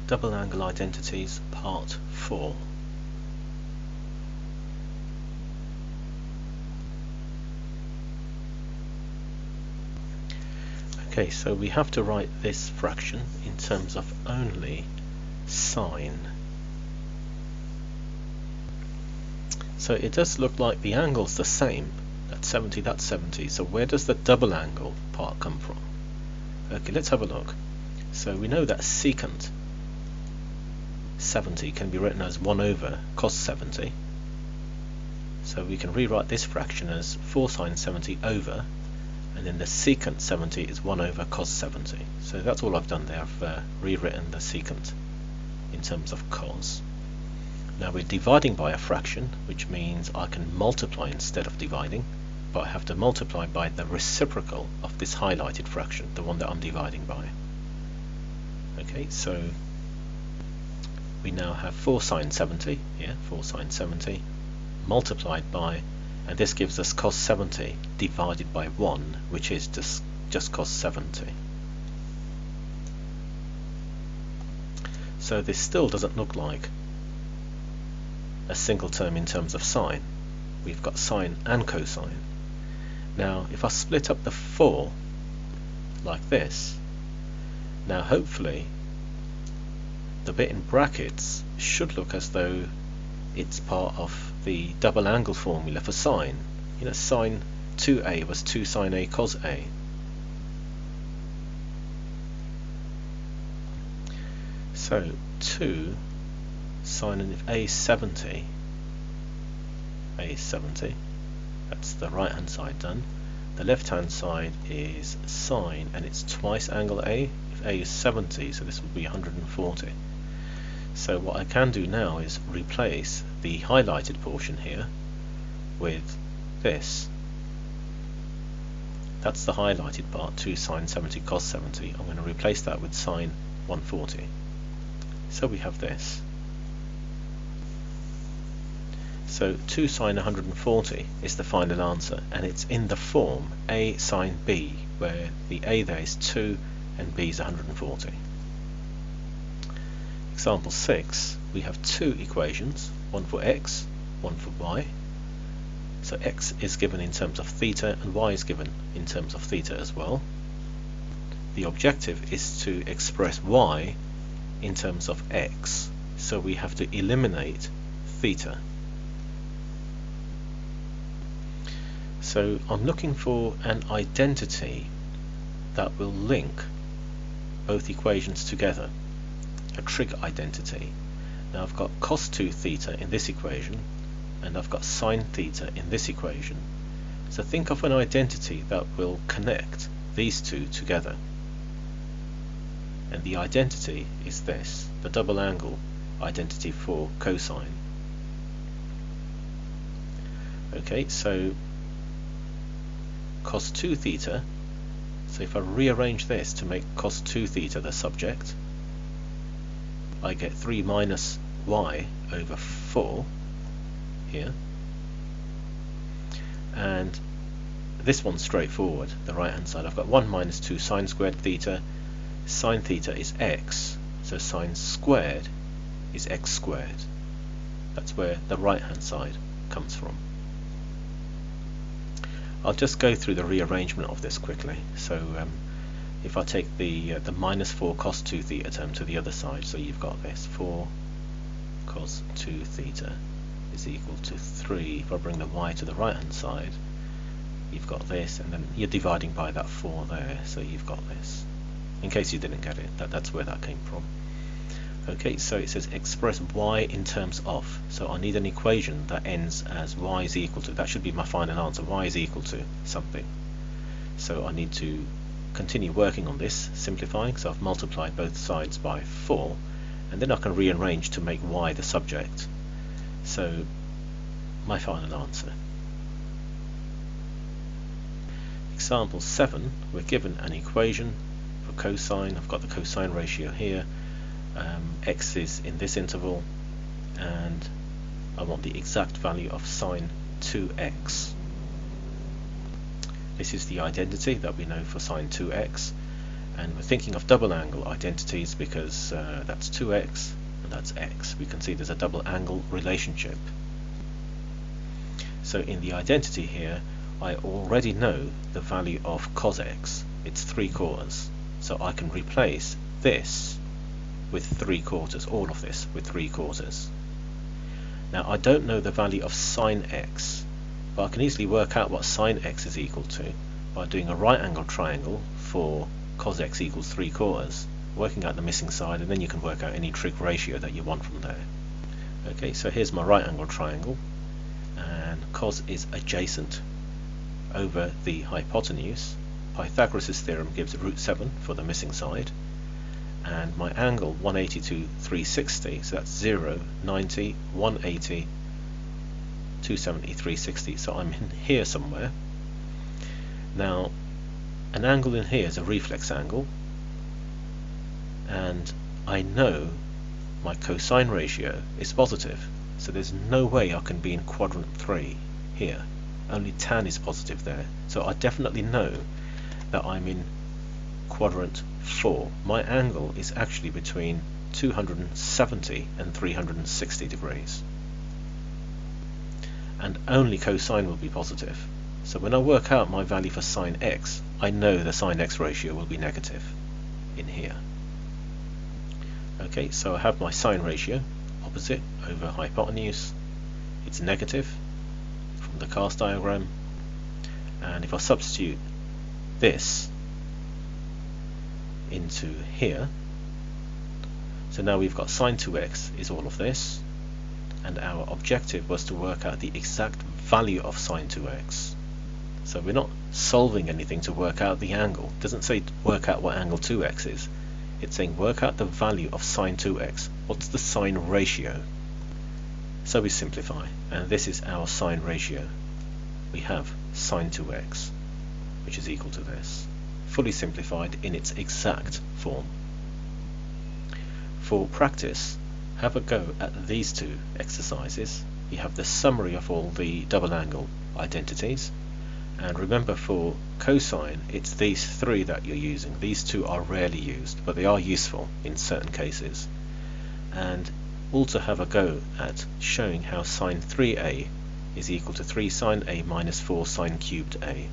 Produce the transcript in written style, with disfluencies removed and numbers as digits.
Double Angle Identities Part 4. Okay, so we have to write this fraction in terms of only sine. So it does look like the angle's the same. That's 70, that's 70. So where does the double angle part come from? Okay, let's have a look. So we know that secant 70 can be written as 1 over cos 70. So we can rewrite this fraction as 4 sine 70 over, and then the secant 70 is 1 over cos 70. So that's all I've done there. I've rewritten the secant in terms of cos. Now we're dividing by a fraction, which means I can multiply instead of dividing, but I have to multiply by the reciprocal of this highlighted fraction, the one that I'm dividing by. Okay, so we now have 4 sine 70 here, 4 sine 70 multiplied by, and this gives us cos 70 divided by 1, which is just cos 70. So this still doesn't look like a single term in terms of sine. We've got sine and cosine. Now if I split up the 4 like this, now hopefully the bit in brackets should look as though it's part of the double angle formula for sine. You know, sine 2a was 2 sine a cos a. So 2 sine of a is 70. A is 70. That's the right hand side done. The left hand side is sine, and it's twice angle a. If a is 70, so this would be 140. So what I can do now is replace the highlighted portion here with this. That's the highlighted part, 2 sine 70 cos 70. I'm going to replace that with sine 140. So we have this. So 2 sine 140 is the final answer, and it's in the form a sine b, where the a there is 2 and b is 140. Example 6, we have two equations, one for x, one for y. So x is given in terms of theta and y is given in terms of theta as well. The objective is to express y in terms of x, so we have to eliminate theta. So I'm looking for an identity that will link both equations together, a trig identity. Now I've got cos 2 theta in this equation, and I've got sine theta in this equation. So think of an identity that will connect these two together. And the identity is this, the double angle identity for cosine. Okay, so cos 2 theta, so if I rearrange this to make cos 2 theta the subject, I get 3 minus y over 4 here, and this one's straightforward, the right hand side. I've got 1 minus 2 sine squared theta. Sine theta is x, so sine squared is x squared. That's where the right hand side comes from. I'll just go through the rearrangement of this quickly. So if I take the minus 4 cos 2 theta term to the other side, so you've got this 4 cos 2 theta is equal to 3. If I bring the y to the right hand side, you've got this, and then you're dividing by that 4 there, so you've got this. In case you didn't get it, that's where that came from. Okay, so it says express y in terms of, so I need an equation that ends as y is equal to, that should be my final answer, y is equal to something. So I need to continue working on this, simplifying, so I've multiplied both sides by 4, and then I can rearrange to make y the subject. So my final answer. Example 7, we're given an equation for cosine. I've got the cosine ratio here. X is in this interval, and I want the exact value of sine 2x. This is the identity that we know for sine 2x, And we're thinking of double angle identities because that's 2x and that's x. We can see there's a double angle relationship. So in the identity here, I already know the value of cos x. It's 3/4. So I can replace this with 3/4, all of this with 3/4. Now I don't know the value of sine x, but I can easily work out what sine x is equal to by doing a right angle triangle for cos x equals 3/4, working out the missing side, and then you can work out any trig ratio that you want from there. Okay, so here's my right angle triangle, and cos is adjacent over the hypotenuse. Pythagoras' theorem gives √7 for the missing side, and my angle 180 to 360, so that's 0, 90, 180, 270, 360, so I'm in here somewhere. Now an angle in here is a reflex angle, and I know my cosine ratio is positive, so there's no way I can be in quadrant 3 here. Only tan is positive there, so I definitely know that I'm in quadrant 4. My angle is actually between 270 and 360 degrees, and only cosine will be positive. So when I work out my value for sine x, I know the sine x ratio will be negative in here. Okay, so I have my sine ratio, opposite over hypotenuse. It's negative from the cast diagram, and if I substitute this into here, so now we've got sine 2x is all of this, and our objective was to work out the exact value of sine 2x. So we're not solving anything to work out the angle. It doesn't say work out what angle 2x is. It's saying work out the value of sine 2x. What's the sine ratio? So we simplify, and this is our sine ratio. We have sine 2x, which is equal to this, fully simplified in its exact form. For practice, have a go at these two exercises. You have the summary of all the double angle identities, and remember, for cosine it's these three that you're using. These two are rarely used, but they are useful in certain cases. And also have a go at showing how sine 3a is equal to 3 sine a minus 4 sine cubed a.